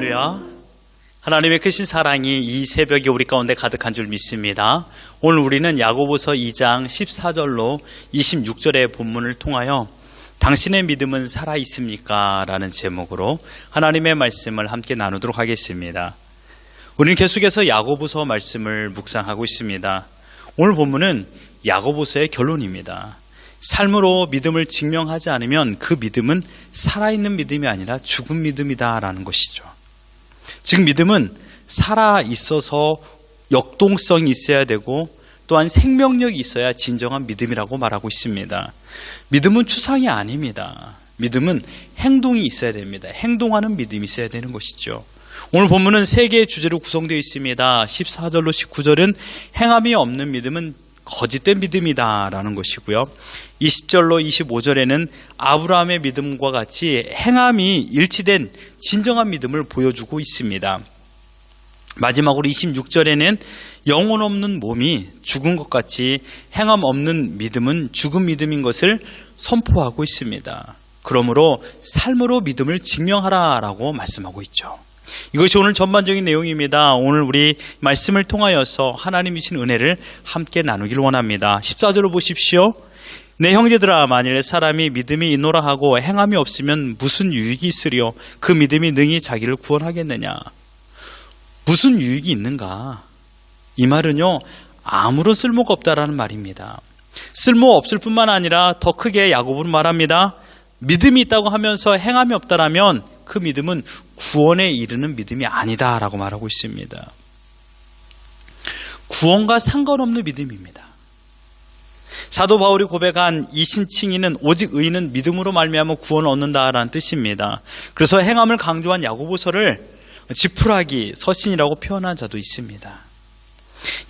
할렐루야. 하나님의 크신 사랑이 이 새벽에 우리 가운데 가득한 줄 믿습니다. 오늘 우리는 야고보서 2장 14절로 26절의 본문을 통하여 당신의 믿음은 살아있습니까? 라는 제목으로 하나님의 말씀을 함께 나누도록 하겠습니다. 우리는 계속해서 야고보서 말씀을 묵상하고 있습니다. 오늘 본문은 야고보서의 결론입니다. 삶으로 믿음을 증명하지 않으면 그 믿음은 살아있는 믿음이 아니라 죽은 믿음이다라는 것이죠. 즉 믿음은 살아있어서 역동성이 있어야 되고 또한 생명력이 있어야 진정한 믿음이라고 말하고 있습니다. 믿음은 추상이 아닙니다. 믿음은 행동이 있어야 됩니다. 행동하는 믿음이 있어야 되는 것이죠. 오늘 본문은 세 개의 주제로 구성되어 있습니다. 14절로 19절은 행함이 없는 믿음은 거짓된 믿음이다 라는 것이고요. 20절로 25절에는 아브라함의 믿음과 같이 행함이 일치된 진정한 믿음을 보여주고 있습니다. 마지막으로 26절에는 영혼 없는 몸이 죽은 것 같이 행함 없는 믿음은 죽은 믿음인 것을 선포하고 있습니다. 그러므로 삶으로 믿음을 증명하라 라고 말씀하고 있죠. 이것이 오늘 전반적인 내용입니다. 오늘 우리 말씀을 통하여서 하나님이 주신 은혜를 함께 나누길 원합니다. 14절을 보십시오. 내 형제들아, 만일 사람이 믿음이 있노라 하고 행함이 없으면 무슨 유익이 있으리요? 그 믿음이 능히 자기를 구원하겠느냐? 무슨 유익이 있는가? 이 말은요, 아무런 쓸모가 없다라는 말입니다. 쓸모 없을 뿐만 아니라 더 크게 야고보는 말합니다. 믿음이 있다고 하면서 행함이 없다라면 그 믿음은 구원에 이르는 믿음이 아니다라고 말하고 있습니다. 구원과 상관없는 믿음입니다. 사도 바울이 고백한 이신칭의는 오직 의인은 믿음으로 말미암아 구원을 얻는다라는 뜻입니다. 그래서 행함을 강조한 야고보서를 지푸라기, 서신이라고 표현한 자도 있습니다.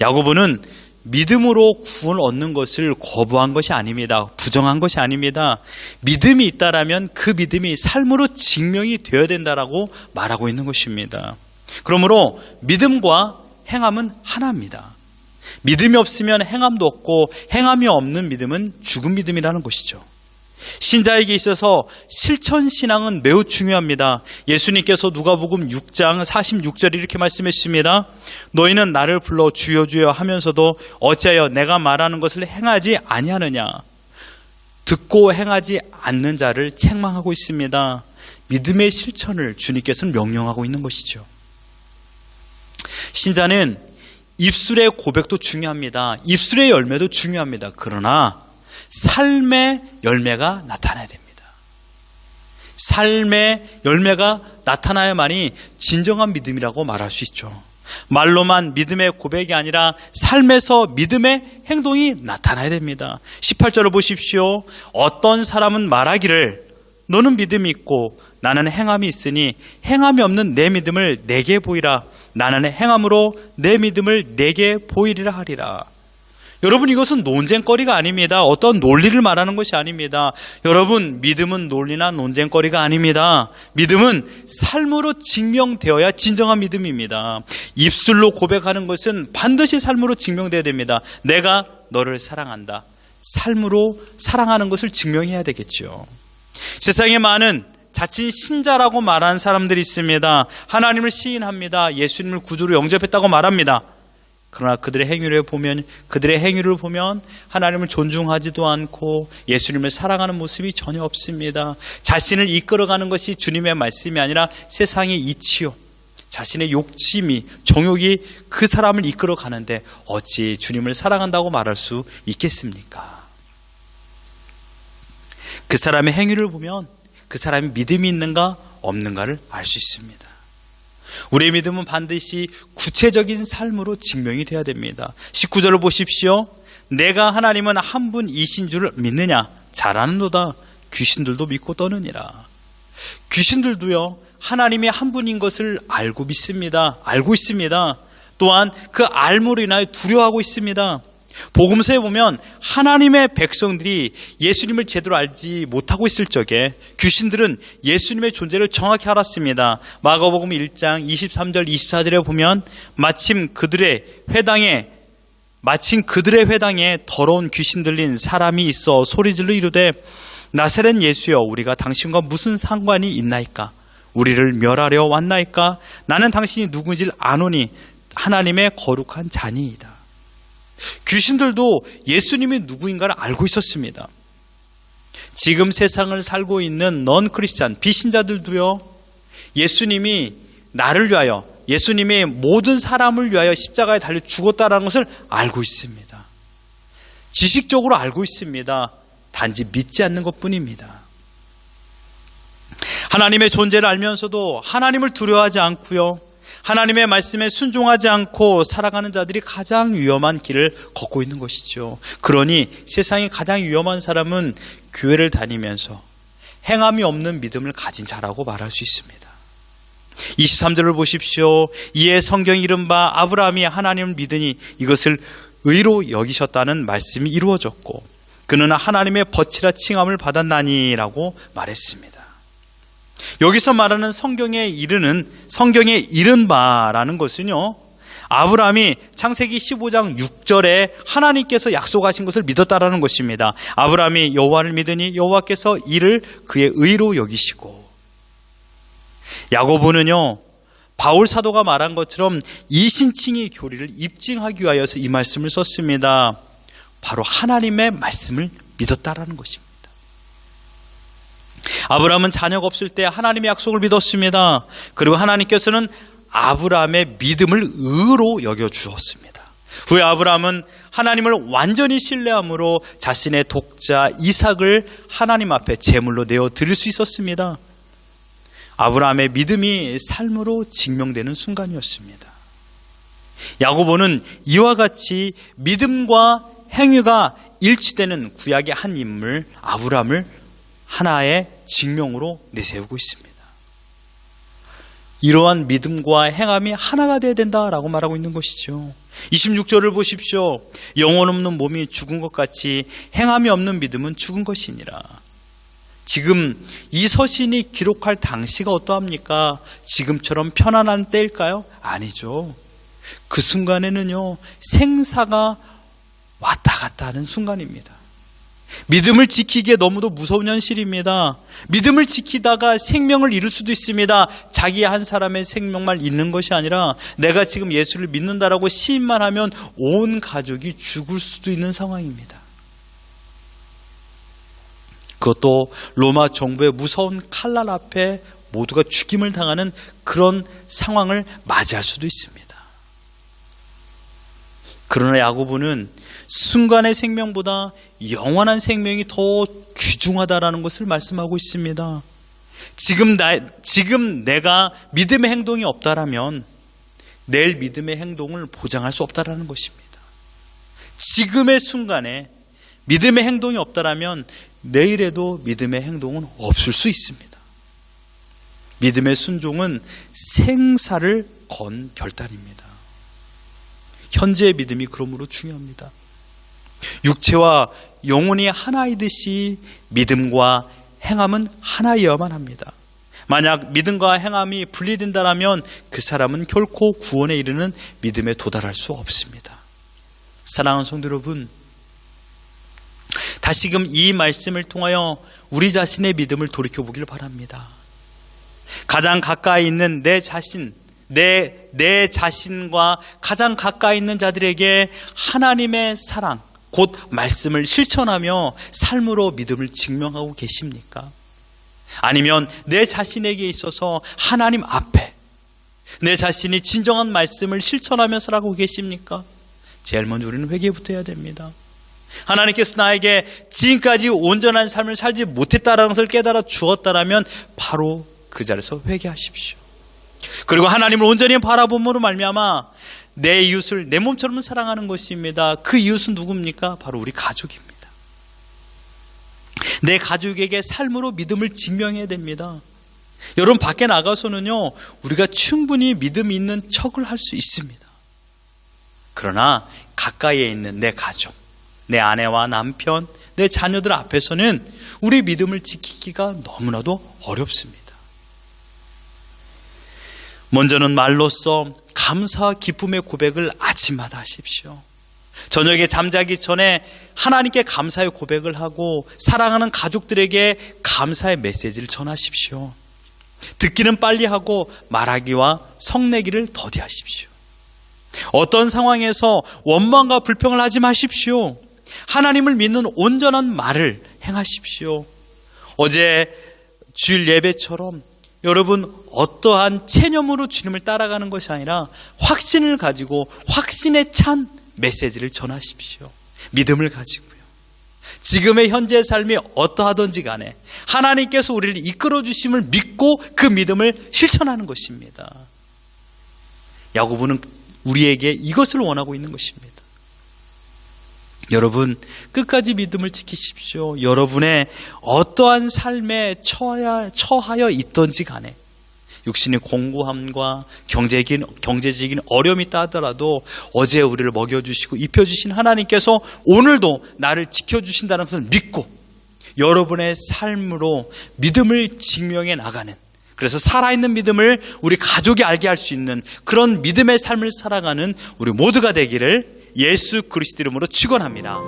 야고보는 믿음으로 구원을 얻는 것을 거부한 것이 아닙니다. 부정한 것이 아닙니다. 믿음이 있다라면 그 믿음이 삶으로 증명이 되어야 된다라고 말하고 있는 것입니다. 그러므로 믿음과 행함은 하나입니다. 믿음이 없으면 행함도 없고 행함이 없는 믿음은 죽은 믿음이라는 것이죠. 신자에게 있어서 실천신앙은 매우 중요합니다. 예수님께서 누가복음 6장 46절에 이렇게 말씀했습니다. 너희는 나를 불러 주여 주여 하면서도 어찌하여 내가 말하는 것을 행하지 아니하느냐? 듣고 행하지 않는 자를 책망하고 있습니다. 믿음의 실천을 주님께서는 명령하고 있는 것이죠. 신자는 입술의 고백도 중요합니다. 입술의 열매도 중요합니다. 그러나 삶의 열매가 나타나야 됩니다. 삶의 열매가 나타나야만이 진정한 믿음이라고 말할 수 있죠. 말로만 믿음의 고백이 아니라 삶에서 믿음의 행동이 나타나야 됩니다. 18절을 보십시오. 어떤 사람은 말하기를 너는 믿음이 있고 나는 행함이 있으니 행함이 없는 내 믿음을 내게 보이라. 나는 행함으로 내 믿음을 내게 보이리라 하리라. 여러분, 이것은 논쟁거리가 아닙니다. 어떤 논리를 말하는 것이 아닙니다. 여러분, 믿음은 논리나 논쟁거리가 아닙니다. 믿음은 삶으로 증명되어야 진정한 믿음입니다. 입술로 고백하는 것은 반드시 삶으로 증명되어야 됩니다. 내가 너를 사랑한다. 삶으로 사랑하는 것을 증명해야 되겠죠. 세상에 많은 자칭 신자라고 말하는 사람들이 있습니다. 하나님을 시인합니다. 예수님을 구주로 영접했다고 말합니다. 그러나 그들의 행위를 보면 하나님을 존중하지도 않고 예수님을 사랑하는 모습이 전혀 없습니다. 자신을 이끌어가는 것이 주님의 말씀이 아니라 세상의 이치요, 자신의 욕심이, 정욕이 그 사람을 이끌어가는데 어찌 주님을 사랑한다고 말할 수 있겠습니까? 그 사람의 행위를 보면 그 사람이 믿음이 있는가 없는가를 알 수 있습니다. 우리의 믿음은 반드시 구체적인 삶으로 증명이 되어야 됩니다. 19절을 보십시오. 내가 하나님은 한 분이신 줄을 믿느냐? 잘 아는도다. 귀신들도 믿고 떠느니라. 귀신들도요, 하나님이 한 분인 것을 알고 믿습니다. 알고 있습니다. 또한 그 알므로 인하여 두려워하고 있습니다. 복음서에 보면 하나님의 백성들이 예수님을 제대로 알지 못하고 있을 적에 귀신들은 예수님의 존재를 정확히 알았습니다. 마가복음 1장 23절 24절에 보면 마침 그들의 회당에 더러운 귀신 들린 사람이 있어 소리질러 이르되 나사렛 예수여, 우리가 당신과 무슨 상관이 있나이까? 우리를 멸하려 왔나이까? 나는 당신이 누구인지를 아노니 하나님의 거룩한 자니이다. 귀신들도 예수님이 누구인가를 알고 있었습니다. 지금 세상을 살고 있는 넌 크리스찬 비신자들도요, 예수님이 나를 위하여, 예수님이 모든 사람을 위하여 십자가에 달려 죽었다는 것을 알고 있습니다. 지식적으로 알고 있습니다. 단지 믿지 않는 것뿐입니다. 하나님의 존재를 알면서도 하나님을 두려워하지 않고요, 하나님의 말씀에 순종하지 않고 살아가는 자들이 가장 위험한 길을 걷고 있는 것이죠. 그러니 세상에 가장 위험한 사람은 교회를 다니면서 행함이 없는 믿음을 가진 자라고 말할 수 있습니다. 23절을 보십시오. 이에 성경이 이른바 아브라함이 하나님을 믿으니 이것을 의로 여기셨다는 말씀이 이루어졌고 그는 하나님의 벗이라 칭함을 받았나니 라고 말했습니다. 여기서 말하는 성경에 이른 바라는 것은요, 아브라함이 창세기 15장 6절에 하나님께서 약속하신 것을 믿었다라는 것입니다. 아브라함이 여호와를 믿으니 여호와께서 이를 그의 의로 여기시고, 야고보는요, 바울 사도가 말한 것처럼 이신칭의 교리를 입증하기 위하여서 이 말씀을 썼습니다. 바로 하나님의 말씀을 믿었다라는 것입니다. 아브라함은 자녀가 없을 때 하나님의 약속을 믿었습니다. 그리고 하나님께서는 아브라함의 믿음을 의로 여겨주었습니다. 후에 아브라함은 하나님을 완전히 신뢰함으로 자신의 독자 이삭을 하나님 앞에 제물로 내어 드릴 수 있었습니다. 아브라함의 믿음이 삶으로 증명되는 순간이었습니다. 야고보는 이와 같이 믿음과 행위가 일치되는 구약의 한 인물 아브라함을 하나의 증명으로 내세우고 있습니다. 이러한 믿음과 행함이 하나가 되어야 된다라고 말하고 있는 것이죠. 26절을 보십시오. 영혼 없는 몸이 죽은 것 같이 행함이 없는 믿음은 죽은 것이니라. 지금 이 서신이 기록할 당시가 어떠합니까? 지금처럼 편안한 때일까요? 아니죠. 그 순간에는요, 생사가 왔다 갔다 하는 순간입니다. 믿음을 지키기에 너무도 무서운 현실입니다. 믿음을 지키다가 생명을 잃을 수도 있습니다. 자기 한 사람의 생명만 잃는 것이 아니라 내가 지금 예수를 믿는다라고 시인만 하면 온 가족이 죽을 수도 있는 상황입니다. 그것도 로마 정부의 무서운 칼날 앞에 모두가 죽임을 당하는 그런 상황을 맞이할 수도 있습니다. 그러나 야고보는 순간의 생명보다 영원한 생명이 더 귀중하다라는 것을 말씀하고 있습니다. 지금 내가 믿음의 행동이 없다라면 내일 믿음의 행동을 보장할 수 없다라는 것입니다. 지금의 순간에 믿음의 행동이 없다라면 내일에도 믿음의 행동은 없을 수 있습니다. 믿음의 순종은 생사를 건 결단입니다. 현재의 믿음이 그러므로 중요합니다. 육체와 영혼이 하나이듯이 믿음과 행함은 하나여야만 합니다. 만약 믿음과 행함이 분리된다면 그 사람은 결코 구원에 이르는 믿음에 도달할 수 없습니다. 사랑하는 성도 여러분, 다시금 이 말씀을 통하여 우리 자신의 믿음을 돌이켜보기를 바랍니다. 가장 가까이 있는 내 자신, 내 자신과 가장 가까이 있는 자들에게 하나님의 사랑, 곧 말씀을 실천하며 삶으로 믿음을 증명하고 계십니까? 아니면 내 자신에게 있어서 하나님 앞에 내 자신이 진정한 말씀을 실천하며 살아가고 계십니까? 제일 먼저 우리는 회개부터 해야 됩니다. 하나님께서 나에게 지금까지 온전한 삶을 살지 못했다라는 것을 깨달아 주었다라면 바로 그 자리에서 회개하십시오. 그리고 하나님을 온전히 바라봄으로 말미암아 내 이웃을 내 몸처럼 사랑하는 것입니다. 그 이웃은 누굽니까? 바로 우리 가족입니다. 내 가족에게 삶으로 믿음을 증명해야 됩니다. 여러분, 밖에 나가서는요, 우리가 충분히 믿음이 있는 척을 할 수 있습니다. 그러나 가까이에 있는 내 가족, 내 아내와 남편, 내 자녀들 앞에서는 우리 믿음을 지키기가 너무나도 어렵습니다. 먼저는 말로써 감사와 기쁨의 고백을 아침마다 하십시오. 저녁에 잠자기 전에 하나님께 감사의 고백을 하고 사랑하는 가족들에게 감사의 메시지를 전하십시오. 듣기는 빨리 하고 말하기와 성내기를 더디하십시오. 어떤 상황에서 원망과 불평을 하지 마십시오. 하나님을 믿는 온전한 말을 행하십시오. 어제 주일 예배처럼 여러분 어떠한 체념으로 주님을 따라가는 것이 아니라 확신을 가지고 확신에 찬 메시지를 전하십시오. 믿음을 가지고요. 지금의 현재 삶이 어떠하든지 간에 하나님께서 우리를 이끌어 주심을 믿고 그 믿음을 실천하는 것입니다. 야고보는 우리에게 이것을 원하고 있는 것입니다. 여러분 끝까지 믿음을 지키십시오. 여러분의 어떠한 삶에 처하여 있든지 간에 육신의 공고함과 경제적인 어려움이 있다 하더라도 어제 우리를 먹여주시고 입혀주신 하나님께서 오늘도 나를 지켜주신다는 것을 믿고 여러분의 삶으로 믿음을 증명해 나가는, 그래서 살아있는 믿음을 우리 가족이 알게 할 수 있는 그런 믿음의 삶을 살아가는 우리 모두가 되기를 예수 그리스도 이름으로 축원합니다.